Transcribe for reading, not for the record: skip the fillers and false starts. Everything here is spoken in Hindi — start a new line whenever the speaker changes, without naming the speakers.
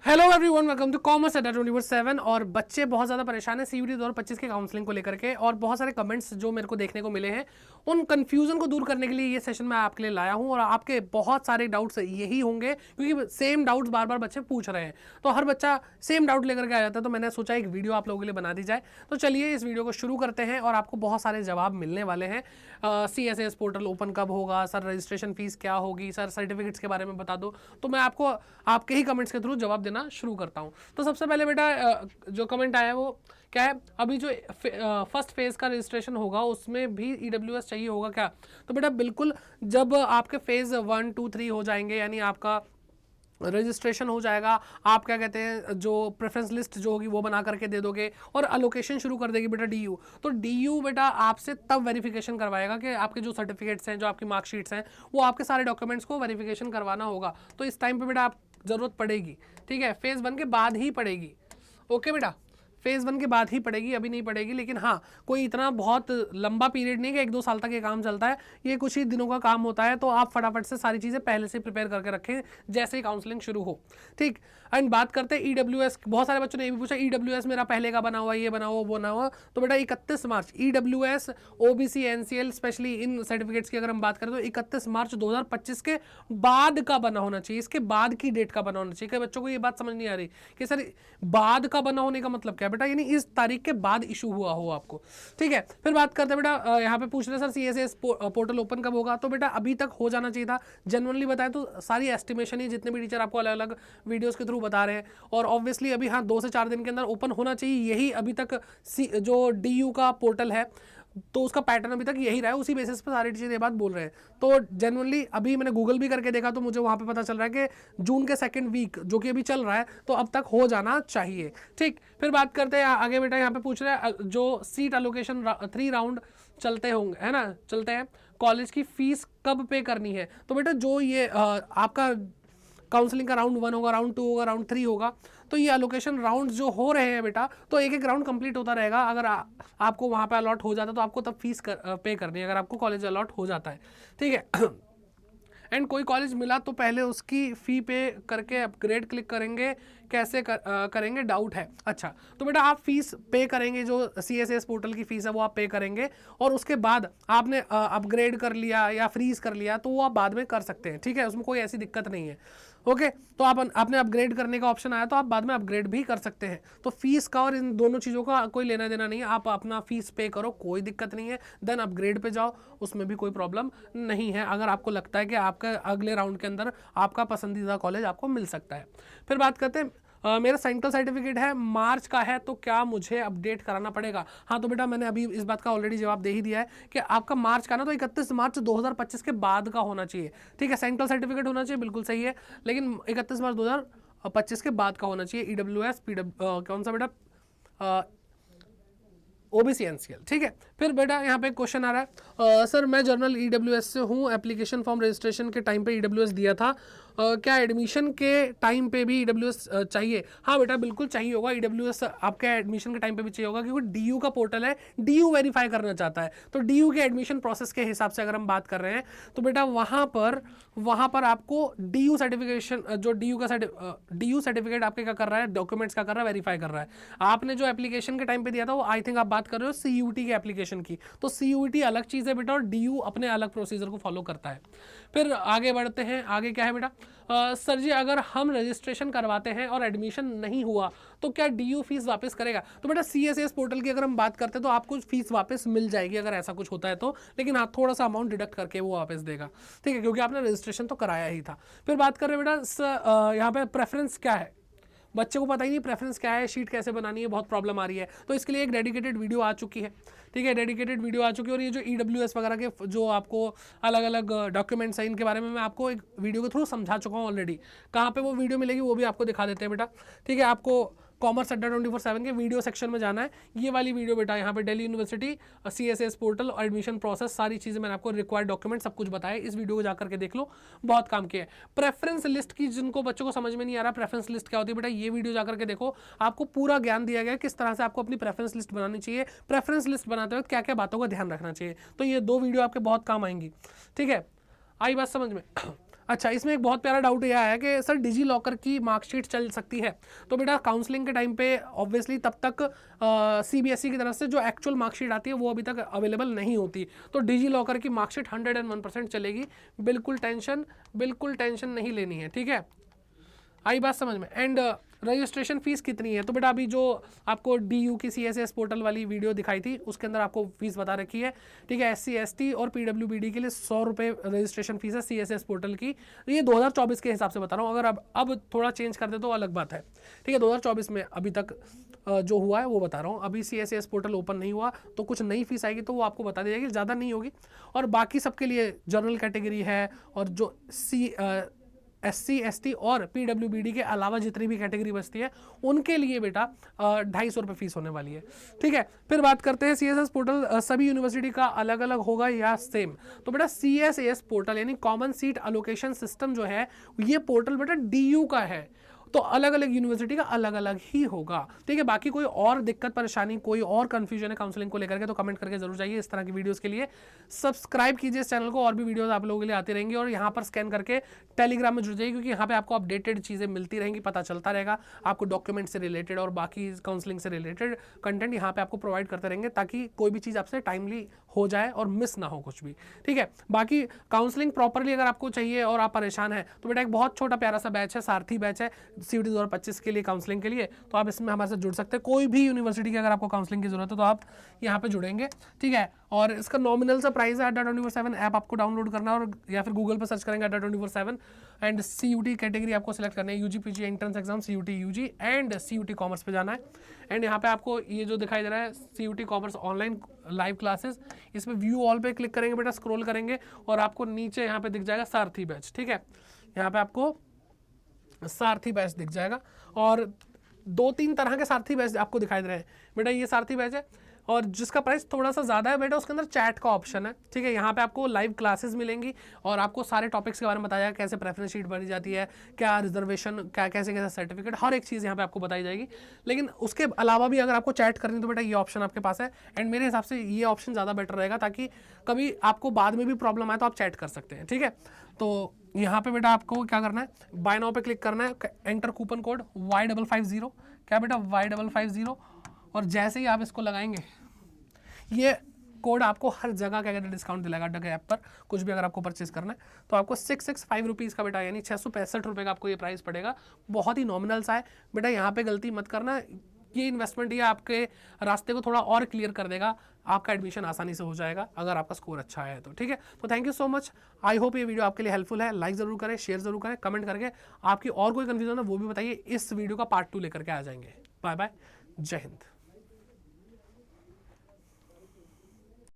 Hello everyone, welcome to commerce Adda 24/7। और बच्चे बहुत ज़्यादा परेशान है सीयूटी 2025 के काउंसलिंग को लेकर के, और बहुत सारे कमेंट्स जो मेरे को देखने को मिले हैं, उन कन्फ्यूजन को दूर करने के लिए ये सेशन मैं आपके लिए लाया हूं। और आपके बहुत सारे डाउट्स यही होंगे क्योंकि सेम डाउट्स बार बार बच्चे पूछ रहे हैं, तो हर बच्चा सेम डाउट लेकर के आ जाता है। तो मैंने सोचा एक वीडियो आप लोगों के लिए बना दी जाए। तो चलिए इस वीडियो को शुरू करते हैं और आपको बहुत सारे जवाब मिलने वाले हैं। CSS पोर्टल ओपन कब होगा सर, रजिस्ट्रेशन फीस क्या होगी सर, सर्टिफिकेट्स के बारे में बता दो। तो मैं आपको आपके ही कमेंट्स के थ्रू जवाब देना शुरू करता हूं। तो सबसे पहले बेटा जो कमेंट आया है वो क्या है, अभी जो फर्स्ट फेज का रजिस्ट्रेशन होगा उसमें भी EWS चाहिए होगा क्या? तो बेटा बिल्कुल, जब आपके फेज 1, 2, 3 हो जाएंगे, यानी आपका रजिस्ट्रेशन हो जाएगा, आप क्या कहते हैं जो प्रेफरेंस लिस्ट जो होगी वो बना करके दे दोगे और अलोकेशन शुरू कर देगी बेटा DU। तो DU बेटा आपसे तब वेरिफिकेशन करवाएगा कि आपके जो सर्टिफिकेट्स हैं, जो आपकी मार्कशीट्स हैं, वो आपके सारे डॉक्यूमेंट्स को वेरिफिकेशन करवाना होगा। तो इस टाइम पे बेटा आप जरूरत पड़ेगी, ठीक है, फेज 1 के बाद ही पड़ेगी। ओके बेटा, फेज 1 के बाद ही पड़ेगी, अभी नहीं पड़ेगी। लेकिन हाँ, कोई इतना बहुत लंबा पीरियड नहीं कि 1-2 साल तक ये काम चलता है, ये कुछ ही दिनों का काम होता है। तो आप फटाफट से सारी चीज़ें पहले से प्रिपेयर करके रखें जैसे ही काउंसलिंग शुरू हो, ठीक। एंड बात करते हैं EWS। बहुत सारे बच्चों ने ये भी पूछा EWS मेरा पहले का बना हुआ, ये बना हुआ, वो बना हुआ। तो बेटा 31 मार्च EWS OBC NCL specially in certificates की अगर हम बात करें तो 31 मार्च 2025 के बाद का बना होना चाहिए, इसके बाद की डेट का बना होना चाहिए। कई बच्चों को ये बात समझ नहीं आ रही कि सर बाद का बना होने का मतलब क्या है बेटा, यानी इस तारीख के बाद इशू हुआ हो आपको, ठीक है। फिर बात करते हैं बेटा, यहाँ पे पूछ रहे सर CSS पोर्टल ओपन कब होगा? तो बेटा अभी तक हो जाना चाहिए था। जनरली बताएं तो सारी एस्टिमेशन ही जितने भी टीचर आपको अलग अलग वीडियोस के थ्रू बता रहे हैं, और ऑब्वियसली अभी हाँ 2 से 4 दिन के अंदर ओपन होना चाहिए, यही अभी तक जो DU का पोर्टल है तो उसका पैटर्न अभी तक यही रहा है, उसी बेसिस पे सारे टीचर ये बात बोल रहे हैं। तो जनरली अभी मैंने गूगल भी करके देखा तो मुझे वहां पे पता चल रहा है कि जून के 2nd वीक जो कि अभी चल रहा है, तो अब तक हो जाना चाहिए, ठीक। फिर बात करते हैं आगे बेटा, यहाँ पे पूछ रहे हैं जो सीट एलोकेशन 3 राउंड चलते होंगे, है ना, चलते हैं, कॉलेज की फीस कब पे करनी है? तो बेटा जो ये आपका काउंसलिंग का राउंड 1 होगा, राउंड 2 होगा, राउंड 3 होगा, तो ये अलोकेशन राउंड जो हो रहे हैं बेटा, तो एक एक राउंड कंप्लीट होता रहेगा। अगर आपको वहां पे अलॉट हो जाता है तो आपको तब फीस पे करनी है, अगर आपको कॉलेज अलॉट हो जाता है, ठीक है। एंड कोई कॉलेज मिला तो पहले उसकी फ़ी पे करके अपग्रेड क्लिक करेंगे, कैसे करेंगे, डाउट है। अच्छा, तो बेटा आप फीस पे करेंगे, जो CSS पोर्टल की फ़ीस है वो आप पे करेंगे, और उसके बाद आपने अपग्रेड कर लिया या फ्रीज कर लिया तो वो आप बाद में कर सकते हैं, ठीक है, उसमें कोई ऐसी दिक्कत नहीं है। ओके, तो आपने अपग्रेड करने का ऑप्शन आया तो आप बाद में अपग्रेड भी कर सकते हैं। तो फीस का और इन दोनों चीज़ों का कोई लेना देना नहीं है, आप अपना फीस पे करो, कोई दिक्कत नहीं है, देन अपग्रेड पे जाओ, उसमें भी कोई प्रॉब्लम नहीं है, अगर आपको लगता है कि आपका अगले राउंड के अंदर आपका पसंदीदा कॉलेज आपको मिल सकता है। फिर बात करते हैं, मेरा सेंट्रल सर्टिफिकेट है, मार्च का है, तो क्या मुझे अपडेट कराना पड़ेगा? हाँ, तो बेटा मैंने अभी इस बात का ऑलरेडी जवाब दे ही दिया है कि आपका मार्च का ना तो 31 मार्च 2025 के बाद का होना चाहिए, ठीक है। सेंट्रल सर्टिफिकेट होना चाहिए, बिल्कुल सही है, लेकिन 31 मार्च 2025 के बाद का होना चाहिए। EWS कौन सा बेटा, OBC NCL, ठीक है। फिर बेटा यहाँ पे क्वेश्चन आ रहा है, सर मैं जर्नल EWS से हूँ, एप्लीकेशन फॉर्म रजिस्ट्रेशन के टाइम पे EWS दिया था, क्या एडमिशन के टाइम पे भी EWS चाहिए? हाँ बेटा बिल्कुल चाहिए होगा, EWS आपके एडमिशन के टाइम पे भी चाहिए होगा, क्योंकि DU का पोर्टल है, DU वेरीफाई करना चाहता है। तो DU के एडमिशन प्रोसेस के हिसाब से अगर हम बात कर रहे हैं तो बेटा वहाँ पर आपको DU सर्टिफिकेशन, जो DU सर्टिफिकेट आपके क्या कर रहा है, डॉक्यूमेंट्स का कर रहा है, वेरीफाई कर रहा है। आपने जो एप्लीकेशन के टाइम पे दिया था वो आई थिंक आप बात कर रहे हो CUT के एप्लीकेशन की, तो CUT अलग चीज़ है बेटा, और DU अपने अलग प्रोसीजर को फॉलो करता है। फिर आगे बढ़ते हैं, आगे क्या है बेटा, सर जी अगर हम रजिस्ट्रेशन करवाते हैं और एडमिशन नहीं हुआ तो क्या DU फीस वापस करेगा? तो बेटा CSS पोर्टल की अगर हम बात करते हैं तो आपको फीस वापस मिल जाएगी अगर ऐसा कुछ होता है तो, लेकिन हाँ थोड़ा सा अमाउंट डिडक्ट करके वो वापस देगा, ठीक है, क्योंकि आपने रजिस्ट्रेशन तो कराया ही था। फिर बात कर रहे हैं बेटा, यहाँ पे प्रेफरेंस क्या है, बच्चे को पता ही नहीं प्रेफरेंस क्या है, शीट कैसे बनानी है, बहुत प्रॉब्लम आ रही है। तो इसके लिए एक डेडिकेटेड वीडियो आ चुकी है, ठीक है, डेडिकेटेड वीडियो आ चुकी है। और ये जो EWS वगैरह के जो आपको अलग अलग डॉक्यूमेंट्स हैं, इनके बारे में मैं आपको एक वीडियो के थ्रू समझा चुका हूँ ऑलरेडी। कहाँ पे वो वीडियो मिलेगी वो भी आपको दिखा देते हैं बेटा, ठीक है। आपको कॉमर्स अड्डा 24/7 के वीडियो सेक्शन में जाना है, ये वाली वीडियो बेटा, यहाँ पे दिल्ली यूनिवर्सिटी CSS पोर्टल और एडमिशन प्रोसेस, सारी चीज़ें मैंने आपको रिक्वायर्ड डॉक्यूमेंट सब कुछ बताया, इस वीडियो को जाकर के देख लो, बहुत काम किया है। प्रेफरेंस लिस्ट की जिनको बच्चों को समझ में नहीं आ रहा प्रेफरेंस लिस्ट क्या होती है बेटा, ये वीडियो जाकर के देखो, आपको पूरा ज्ञान दिया गया है किस तरह से आपको अपनी प्रेफरेंस लिस्ट बनानी चाहिए, प्रेफरेंस लिस्ट बनाते वक्त क्या क्या बातों का ध्यान रखना चाहिए। तो ये 2 वीडियो आपके बहुत काम आएंगी, ठीक है, आई बात समझ में। अच्छा, इसमें एक बहुत प्यारा डाउट ये आया है कि सर डिजी लॉकर की मार्कशीट चल सकती है? तो बेटा काउंसलिंग के टाइम पे ऑब्वियसली तब तक सीबीएसई की तरफ से जो एक्चुअल मार्कशीट आती है वो अभी तक अवेलेबल नहीं होती, तो डिजी लॉकर की मार्कशीट 101% चलेगी, बिल्कुल टेंशन नहीं लेनी है, ठीक है, आई बात समझ में। एंड रजिस्ट्रेशन फीस कितनी है? तो बेटा अभी जो आपको डीयू की CSS पोर्टल वाली वीडियो दिखाई थी उसके अंदर आपको फीस बता रखी है, ठीक है। SC ST और PWBD के लिए 100 रुपये रजिस्ट्रेशन फीस है CSS पोर्टल की। ये 2024 के हिसाब से बता रहा हूँ, अगर अब थोड़ा चेंज कर दे तो अलग बात है, ठीक है। 2024 में अभी तक जो हुआ है वो बता रहा हूँ, अभी CSS पोर्टल ओपन नहीं हुआ तो कुछ नई फीस आएगी तो वो आपको बता दी जाएगी, ज़्यादा नहीं होगी। और बाकी सबके लिए जनरल कैटेगरी है और जो SC ST और PWBD के अलावा जितनी भी कैटेगरी बचती है उनके लिए बेटा 250 रुपये फीस होने वाली है, ठीक है। फिर बात करते हैं CSS पोर्टल सभी यूनिवर्सिटी का अलग अलग होगा या सेम? तो बेटा CSS पोर्टल यानी कॉमन सीट एलोकेशन सिस्टम जो है ये पोर्टल बेटा DU का है, तो अलग अलग यूनिवर्सिटी का अलग अलग ही होगा, ठीक है। बाकी कोई और दिक्कत परेशानी, कोई और कंफ्यूजन है काउंसलिंग को लेकर के तो कमेंट करके जरूर जाइए। इस तरह की वीडियोस के लिए सब्सक्राइब कीजिए इस चैनल को, और भी वीडियोस आप लोगों के लिए आती रहेंगी। और यहाँ पर स्कैन करके टेलीग्राम में जुड़ जाइए क्योंकि यहाँ पे आपको अपडेटेड चीज़ें मिलती रहेंगी, पता चलता रहेगा आपको डॉक्यूमेंट से रिलेटेड और बाकी काउंसलिंग से रिलेटेड कंटेंट यहाँ पे आपको प्रोवाइड करते रहेंगे ताकि कोई भी चीज़ आपसे टाइमली हो जाए और मिस ना हो कुछ भी, ठीक है। बाकी काउंसलिंग प्रॉपरली अगर आपको चाहिए और आप परेशान हैं तो बेटा एक बहुत छोटा प्यारा सा बैच है, सारथी बैच है CUET 2025 के लिए काउंसलिंग के लिए, तो आप इसमें हमारे साथ जुड़ सकते हैं। कोई भी यूनिवर्सिटी की अगर आपको काउंसलिंग की जरूरत है तो आप यहाँ पे जुड़ेंगे, ठीक है। और इसका नॉमिनल सा प्राइस है Adda24/7 ऐप आपको डाउनलोड करना और या फिर गूगल पर सर्च करेंगे Adda24/7 एंड CUT कैटेगरी आपको सिलेक्ट करनी है, UG PG entrance exam CUT UG and CUT commerce पे जाना है। एंड यहाँ पे आपको ये जो दिखाई दे रहा है CUT commerce online live classes, इस पर व्यू ऑल पे क्लिक करेंगे बेटा, स्क्रॉल करेंगे और आपको नीचे यहाँ पे दिख जाएगा सारथी बैच, ठीक है। यहाँ पे आपको सारथी बैच दिख जाएगा और 2-3 तरह के सारथी बैच आपको दिखाई दे रहे हैं बेटा। ये सारथी बैच है और जिसका प्राइस थोड़ा सा ज़्यादा है बेटा, उसके अंदर चैट का ऑप्शन है, ठीक है। यहाँ पे आपको लाइव क्लासेस मिलेंगी और आपको सारे टॉपिक्स के बारे में बताया जाएगा, कैसे प्रेफरेंस शीट भरी जाती है, क्या रिजर्वेशन, क्या कैसे कैसे सर्टिफिकेट, हर एक चीज़ यहाँ पे आपको बताई जाएगी। लेकिन उसके अलावा भी अगर आपको चैट करनी तो बेटा ये ऑप्शन आपके पास है एंड मेरे हिसाब से ये ऑप्शन ज़्यादा बेटर रहेगा ताकि कभी आपको बाद में भी प्रॉब्लम आए तो आप चैट कर सकते हैं, ठीक है। तो यहाँ पे बेटा आपको क्या करना है, बाय नाउ पे क्लिक करना है, एंटर कूपन कोड Y550, क्या बेटा Y550, और जैसे ही आप इसको लगाएंगे ये कोड आपको हर जगह क्या कहते हैं डिस्काउंट दिलाएगा अड्डा के ऐप पर। कुछ भी अगर आपको परचेज करना है तो आपको 665 रुपीज़ का बेटा यानी 665 रुपये का आपको ये प्राइस पड़ेगा, बहुत ही नॉमिनल सा है बेटा। यहाँ पे गलती मत करना, ये इन्वेस्टमेंट ये आपके रास्ते को थोड़ा और क्लियर कर देगा, आपका एडमिशन आसानी से हो जाएगा अगर आपका स्कोर अच्छा है तो, ठीक है। तो thank you so much, I hope ये वीडियो आपके लिए हेल्पफुल है। लाइक जरूर करें, शेयर जरूर करें, कमेंट करके आपकी और कोई कन्फ्यूजन है वो भी बताइए, इस वीडियो का पार्ट 2 लेकर के आ जाएंगे। बाय बाय, जय हिंद।